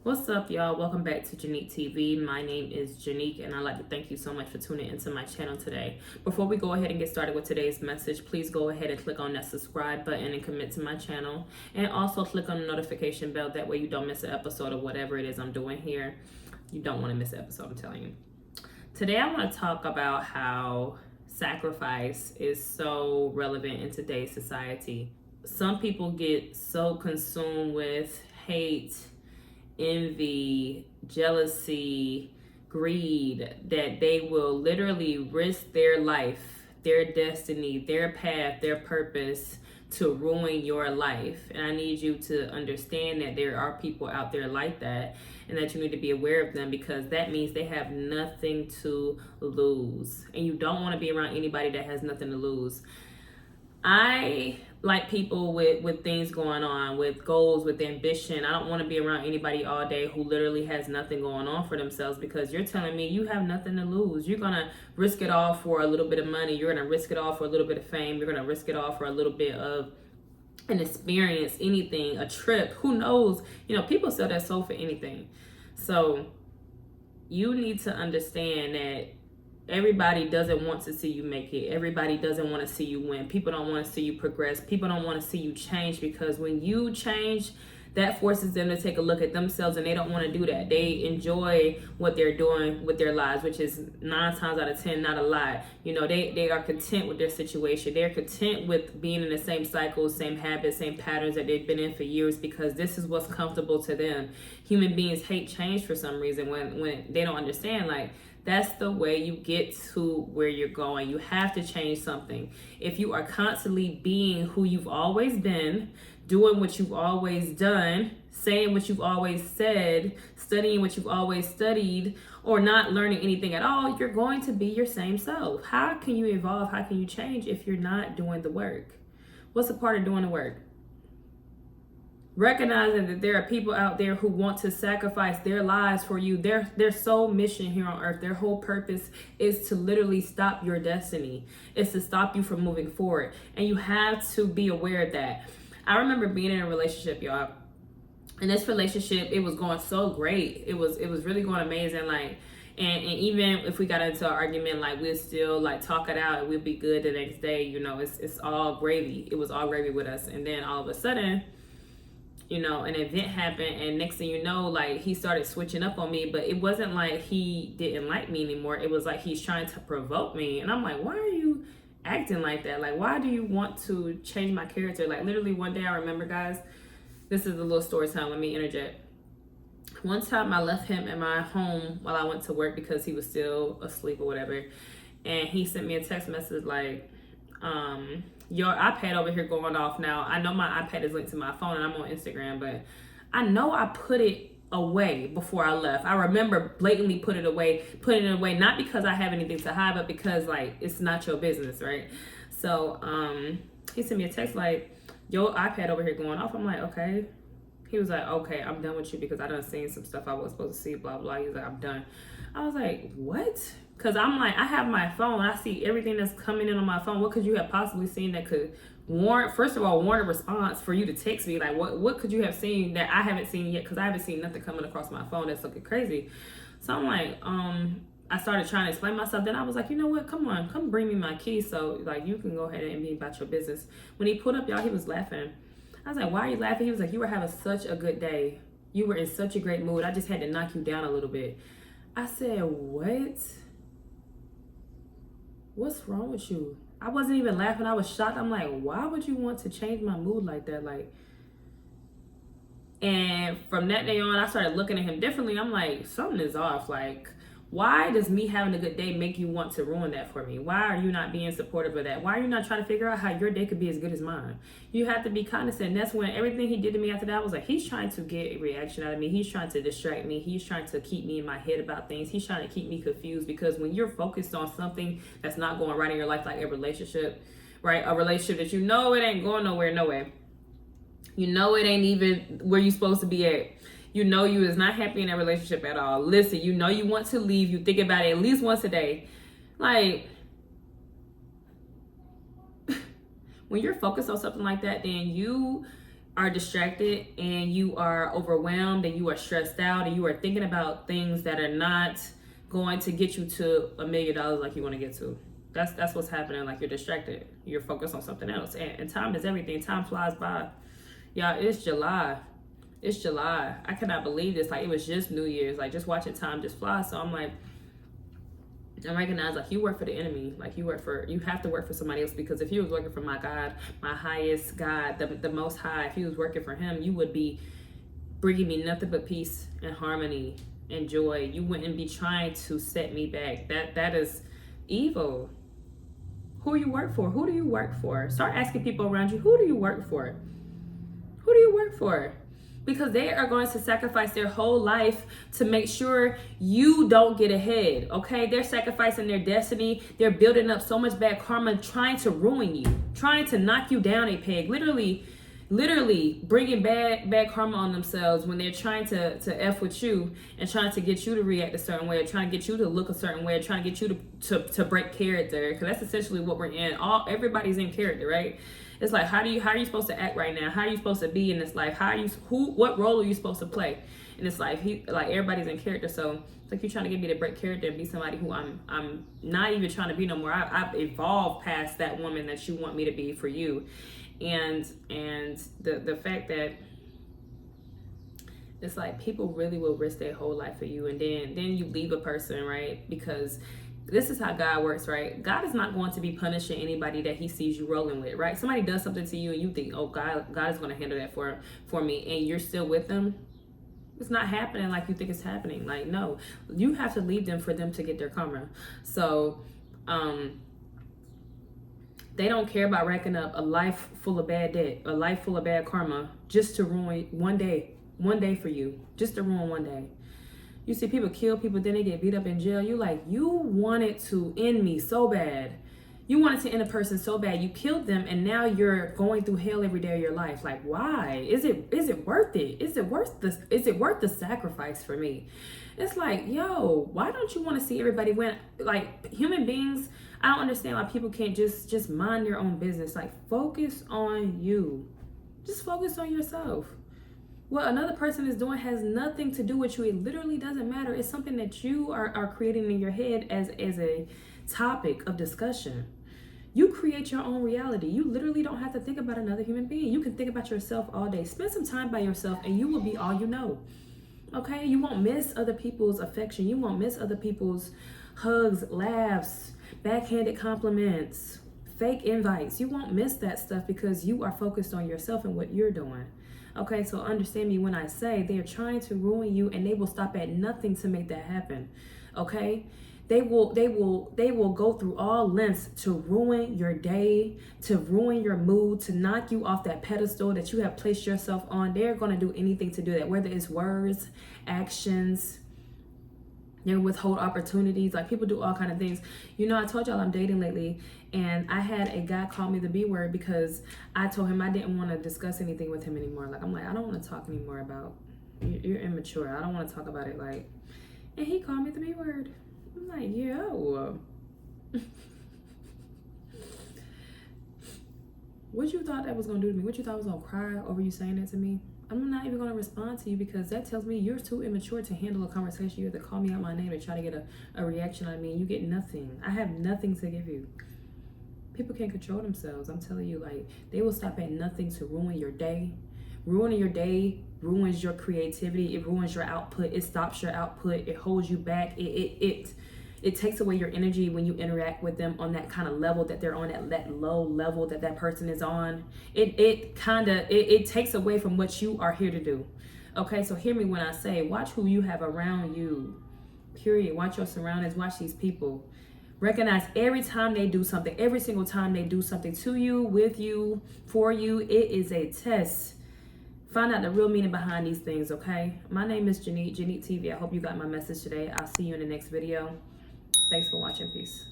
What's up, y'all? Welcome back to Janique TV. My name is Janique, and I'd like to thank you so much for tuning into my channel today. Before we go ahead and get started with today's message, please go ahead and click on that subscribe button and commit to my channel. And also click on the notification bell. That way you don't miss an episode of whatever it is I'm doing here. You don't want to miss an episode, I'm telling you. Today I want to talk about how sacrifice is so relevant in today's society. Some people get so consumed with hate, envy, jealousy, greed that they will literally risk their life, their destiny, their path, their purpose to ruin your life. And I need you to understand that there are people out there like that and that you need to be aware of them, because that means they have nothing to lose. And you don't want to be around anybody that has nothing to lose. I like people with things going on, with goals, with ambition. I don't want to be around anybody all day who literally has nothing going on for themselves, because you're telling me you have nothing to lose. You're going to risk it all for a little bit of money. You're going to risk it all for a little bit of fame. You're going to risk it all for a little bit of an experience, anything, a trip. Who knows? You know, people sell their soul for anything. So you need to understand that everybody doesn't want to see you make it. Everybody doesn't want to see you win. People don't want to see you progress. People don't want to see you change, because when you change, that forces them to take a look at themselves, and they don't want to do that. They enjoy what they're doing with their lives, which is 9 times out of 10 not a lie. You know, they are content with their situation. They're content with being in the same cycles, same habits, same patterns that they've been in for years, because this is what's comfortable to them. Human beings hate change for some reason when they don't understand, like, that's the way you get to where you're going. You have to change something. If you are constantly being who you've always been, doing what you've always done, saying what you've always said, studying what you've always studied, or not learning anything at all, you're going to be your same self. How can you evolve? How can you change if you're not doing the work? What's the part of doing the work? Recognizing that there are people out there who want to sacrifice their lives for you. Their sole mission here on earth, their whole purpose is to literally stop your destiny. It's to stop you from moving forward. And you have to be aware of that. I remember being in a relationship, y'all. And this relationship, it was going so great. It was really going amazing. Like, and even if we got into an argument, like, we'll still like talk it out and we'll be good the next day. You know, it's all gravy. It was all gravy with us. And then all of a sudden, you know, an event happened, and next thing you know, like, he started switching up on me. But it wasn't like he didn't like me anymore. It was like he's trying to provoke me. And I'm like, why are you acting like that? Like, why do you want to change my character? Like, literally one day, I remember, guys, this is a little story time. Let me interject. One time I left him at my home while I went to work because he was still asleep or whatever. And he sent me a text message like, your iPad over here going off now. I know my iPad is linked to my phone and I'm on Instagram, but I know I put it away before I left. I remember blatantly putting it away, not because I have anything to hide, but because, like, it's not your business, right? So he sent me a text like, your iPad over here going off. I'm like, okay. He was like, okay, I'm done with you because I done seen some stuff I was supposed to see, blah, blah. He was like, I'm done. I was like, what? Because I'm like, I have my phone. I see everything that's coming in on my phone. What could you have possibly seen that could warrant, first of all, warrant a response for you to text me? Like, what could you have seen that I haven't seen yet? Because I haven't seen nothing coming across my phone that's looking crazy. So I'm like, I started trying to explain myself. Then I was like, you know what? Come on, come bring me my keys so, like, you can go ahead and be about your business. When he pulled up, y'all, he was laughing. I was like, why are you laughing? He was like, you were having such a good day. You were in such a great mood. I just had to knock you down a little bit. I said, what? What's wrong with you? I wasn't even laughing. I was shocked. I'm like, why would you want to change my mood like that? Like, and from that day on, I started looking at him differently. I'm like, something is off. Like, why does me having a good day make you want to ruin that for me? Why are you not being supportive of that? Why are you not trying to figure out how your day could be as good as mine? You have to be condescending. That's when everything he did to me after that, I was like, he's trying to get a reaction out of me. He's trying to distract me. He's trying to keep me in my head about things. He's trying to keep me confused, because when you're focused on something that's not going right in your life, like a relationship, right? A relationship that you know it ain't going nowhere, no way. You know it ain't even where you're supposed to be at. You know you is not happy in that relationship at all. Listen, you know you want to leave. You think about it at least once a day. Like, when you're focused on something like that, then you are distracted and you are overwhelmed and you are stressed out and you are thinking about things that are not going to get you to $1 million like you want to get to. That's what's happening. Like, you're distracted. You're focused on something else. And time is everything. Time flies by. Y'all, it's July. It's July. I cannot believe this. Like, it was just New Year's. Like, just watching time just fly. So I'm like, I recognize, like, you work for the enemy. Like, you have to work for somebody else, because if you was working for my God, my highest God, the most high, if you was working for him, you would be bringing me nothing but peace and harmony and joy. You wouldn't be trying to set me back. That is evil. Who you work for? Who do you work for? Start asking people around you, who do you work for? Who do you work for? Because they are going to sacrifice their whole life to make sure you don't get ahead, okay? They're sacrificing their destiny. They're building up so much bad karma, trying to ruin you, trying to knock you down a peg, literally bringing bad karma on themselves when they're trying to F with you and trying to get you to react a certain way, or trying to get you to look a certain way, or trying to get you to break character, because that's essentially what we're in. Everybody's in character, right? It's like, how are you supposed to act right now? How are you supposed to be in this life? What role are you supposed to play in this life? Everybody's in character, so it's like you're trying to get me to break character and be somebody who I'm not even trying to be no more. I've evolved past that woman that you want me to be for you, and the fact that it's like people really will risk their whole life for you, and then you leave a person, right? Because this is how God works, right? God is not going to be punishing anybody that he sees you rolling with, right? Somebody does something to you and you think, oh, God is going to handle that for me, and you're still with them. It's not happening like you think it's happening. Like, no, you have to leave them for them to get their karma. So they don't care about racking up a life full of bad debt, a life full of bad karma, just to ruin one day for you, just to ruin one day. You see people kill people, then they get beat up in jail. You wanted to end me so bad. You wanted to end a person so bad. You killed them, and now you're going through hell every day of your life. Like, why? Is it worth it? Is it worth the sacrifice for me? It's like, yo, why don't you want to see everybody win? Like, human beings, I don't understand why people can't just mind their own business. Like, focus on you. Just focus on yourself. What another person is doing has nothing to do with you. It literally doesn't matter. It's something that you are creating in your head as a topic of discussion. You create your own reality. You literally don't have to think about another human being. You can think about yourself all day. Spend some time by yourself and you will be all you know. Okay? You won't miss other people's affection. You won't miss other people's hugs, laughs, backhanded compliments, fake invites. You won't miss that stuff because you are focused on yourself and what you're doing. Okay, so understand me when I say they're trying to ruin you, and they will stop at nothing to make that happen. Okay? They will go through all lengths to ruin your day, to ruin your mood, to knock you off that pedestal that you have placed yourself on. They're going to do anything to do that, whether it's words, actions. They withhold opportunities. Like, people do all kind of things. You know, I told y'all I'm dating lately, and I had a guy call me the B word because I told him I didn't want to discuss anything with him anymore. Like, I'm like, I don't want to talk anymore about, you're immature. I don't want to talk about it. Like, and he called me the B word. I'm like, yo. What you thought that was going to do to me? What you thought I was going to cry over you saying that to me? I'm not even going to respond to you because that tells me you're too immature to handle a conversation. You have to call me out my name and try to get a reaction out of me, and you get nothing. I have nothing to give you. People can't control themselves. I'm telling you, like, they will stop at nothing to ruin your day. Ruining your day ruins your creativity. It ruins your output. It stops your output. It holds you back. It takes away your energy when you interact with them on that kind of level that they're on, that low level that person is on. It takes away from what you are here to do. Okay, so hear me when I say, watch who you have around you. Period. Watch your surroundings. Watch these people. Recognize every time they do something, every single time they do something to you, with you, for you, it is a test. Find out the real meaning behind these things, okay? My name is Janique TV. I hope you got my message today. I'll see you in the next video. Thanks for watching. Peace.